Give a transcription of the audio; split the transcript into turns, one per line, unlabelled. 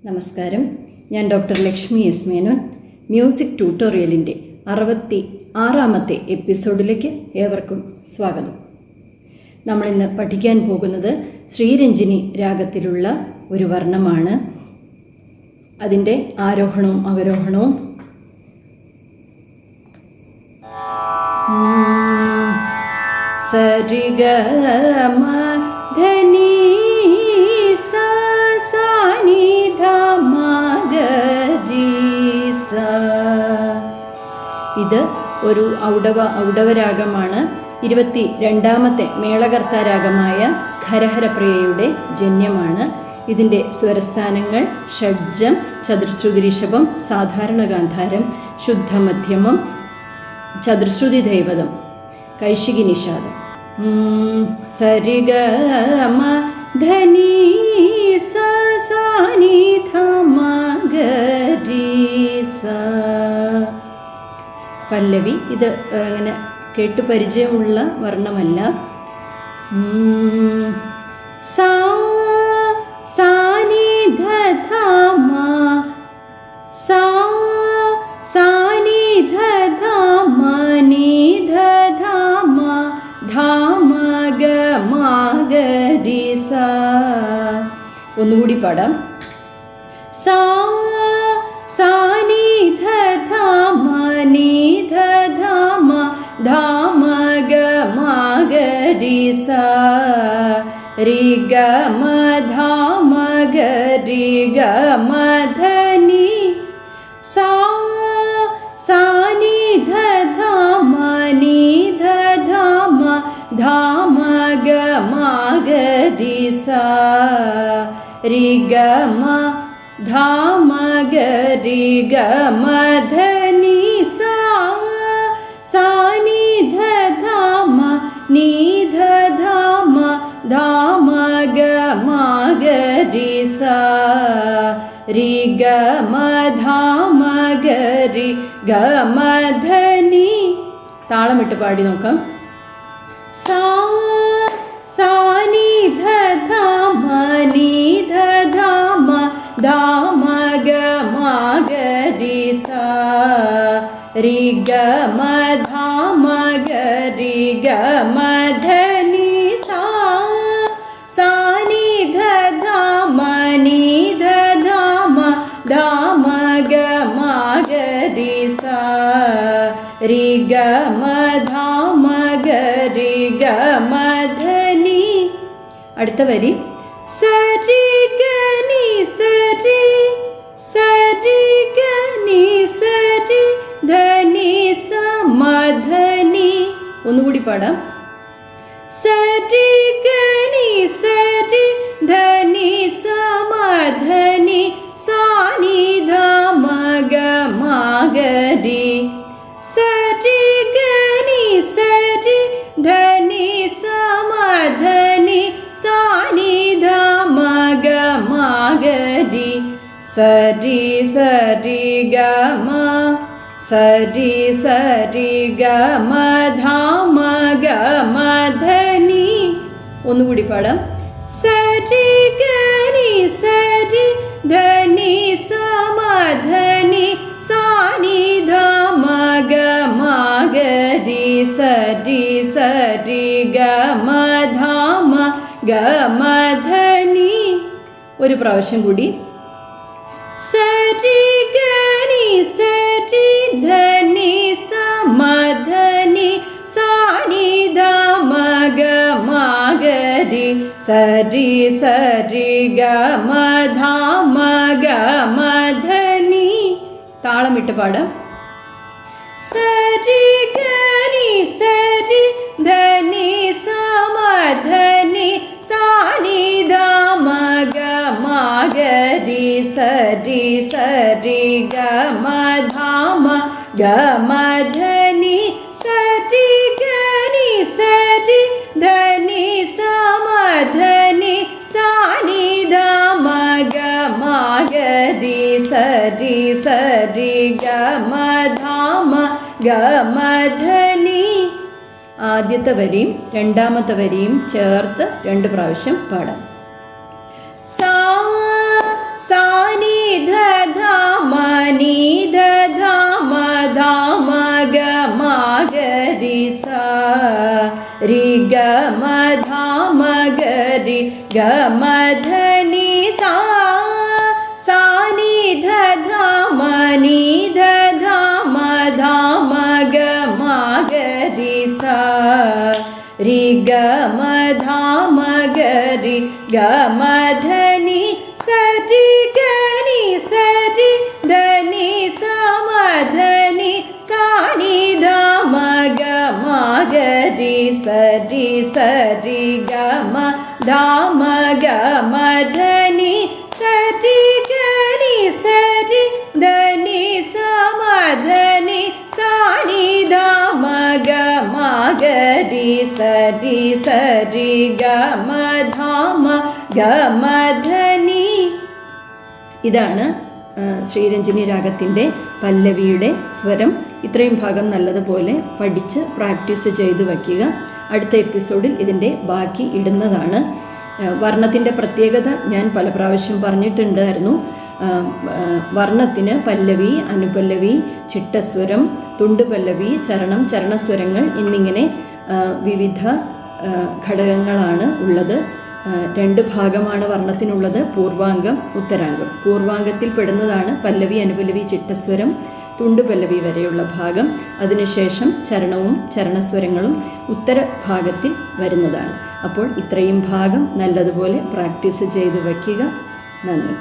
നമസ്കാരം. ഞാൻ doctor Lakshmi S Menon. Music ട്യൂട്ടോറിയലിൻ്റെ 66ാമത്തെ എപ്പിസോഡിലേക്ക് ഏവർക്കും സ്വാഗതം. നമ്മളിന്ന് പഠിക്കാൻ പോകുന്നത് ശ്രീരഞ്ജിനി രാഗത്തിലുള്ള ഒരു വർണ്ണമാണ്. അതിൻ്റെ ആരോഹണവും അവരോഹണവും സരിഗ ധനി ഇത് ഒരു ഔഡവരാഗമാണ്. 22ാമത്തെ മേളകർത്താരാഗമായ ഖരഹരപ്രിയയുടെ ജന്യമാണ്. ഇതിൻ്റെ സ്വരസ്ഥാനങ്ങൾ ഷഡ്ജം, ചതുശ്രുതി ഋഷഭം, സാധാരണ ഗാന്ധാരം, ശുദ്ധമധ്യമം, ചതുശ്രുതി ദൈവതം, കൈശികി നിഷാദം. സരിഗ ധനി സാനി പല്ലവി. ഇത് അങ്ങനെ കേട്ടു പരിചയമുള്ള വർണ്ണമല്ല. സാ സാനി ധ സാ സാനി ധ നി ധ ധാമ ഗ രി സ. ഒന്നുകൂടി പാടാം. സാ സാനി ധ നി ധ ധാമ ഗ രി സ രി ഗ ധാമ ഗ രി ഗ ധ നി സാ സാനി ധ നി ധ ധാമ ഗ രി സ രി ഗ ധാമ ഗ രി ഗ ധ നി സാ സാനി ധ നി ധ ധാമ ഗ രി സ രി ഗ ധാമ ഗ രി ഗ ധ നി. താളമിട്ട് പാടി നോക്കാം. സാ സാനി ധ നി ധ ധാമ ഗ രി സ രി ഗ ധാമ ഗ രി ഗ ധ നി സാ സാനി ധ നി ധ ധാമ ഗ രി സ രി ഗ ധാമ ഗ രി ഗ ധ നി. അടുത്ത വരി സരി ഗ നി സരി സരി ഗ നി സരി ധ നി സ ധ നി. ഒന്നുകൂടി പാടാം. സരി ഗ നി സരി ധ നി സ ധ നി സാ നി ധ ഗ രി സരി ഗ നി സരി ധ നി സ ധ നി സാ നി ധ ഗ രി സരി സരി ഗ സരി സരി ഗ ധാമ ഗ ധ നി. ഒന്നുകൂടി പാടാം. സരി ഗ നി സരി ധ നി സ ധ നി സാ നി ധ ഗ രി സരി സരി ഗ ധാമ ഗ ധ നി. ഒരു പ്രാവശ്യം കൂടി. സരി ഗ നി സരി ധ നി സ ധ നി സാ നി ധ ഗ രി സരി സരി ഗ ധാമ ഗ ധ നി. താളമിട്ട് പാടാം. സരി ഗ നി സരി ധ നി സ ധ നി സാ നി ധ ഗ രി സരി സരി ഗ ധാമ ഗ ധ നി സരി ഗ നി സരി ധ നി സ ധ നി സാ നി ധ ഗ രി സരി സരി ഗ ധാമ ഗ ധ നി. ആദ്യത്തെ വരിയും രണ്ടാമത്തെ വരിയും ചേർത്ത് 2 പ്രാവശ്യം പാടാം. സാ सा नि ध ध म नि ध ध म ध म ग म ग रि सा रि ग म ध म ग रि ग म ध नि सा सा नि ध ध म नि ध ध म ध म ग म ग रि सा रि ग म ध म ग रि ग म ध नि सा रि ग नि सा रि ध नि सा म ध नि सा नि ध म ग म ग रि सा रि सा रि ग म ध म ग म ध नि सा रि ग नि सा रि ध नि सा म ध नि सा नि ध म ग म ग रि सा रि सा रि ग म ധ മ ഗ മ ധ നി. ഇതാണ് ശ്രീരഞ്ജിനി രാഗത്തിൻ്റെ പല്ലവിയുടെ സ്വരം. ഇത്രയും ഭാഗം നല്ലതുപോലെ പഠിച്ച് പ്രാക്ടീസ് ചെയ്തു വയ്ക്കുക. അടുത്ത എപ്പിസോഡിൽ ഇതിൻ്റെ ബാക്കി ഇടുന്നതാണ്. വർണ്ണത്തിൻ്റെ പ്രത്യേകത ഞാൻ പല പ്രാവശ്യം പറഞ്ഞിട്ടുണ്ടായിരുന്നു. വർണ്ണത്തിന് പല്ലവി, അനുപല്ലവി, ചിട്ടസ്വരം, തുണ്ടുപല്ലവി, ചരണം, ചരണസ്വരങ്ങൾ എന്നിങ്ങനെ വിവിധ ഘടകങ്ങളാണ് ഉള്ളത്. 2 ഭാഗമാണ് വർണ്ണത്തിനുള്ളത്, പൂർവാംഗം, ഉത്തരാംഗം. പൂർവാംഗത്തിൽ പെടുന്നതാണ് പല്ലവി, അനുപല്ലവി, ചിട്ടസ്വരം, തുണ്ടുപല്ലവി വരെയുള്ള ഭാഗം. അതിനുശേഷം ചരണവും ചരണസ്വരങ്ങളും ഉത്തരഭാഗത്തിൽ വരുന്നതാണ്. അപ്പോൾ ഇത്രയും ഭാഗം നല്ലതുപോലെ പ്രാക്ടീസ് ചെയ്ത് വയ്ക്കുക. നന്ദി.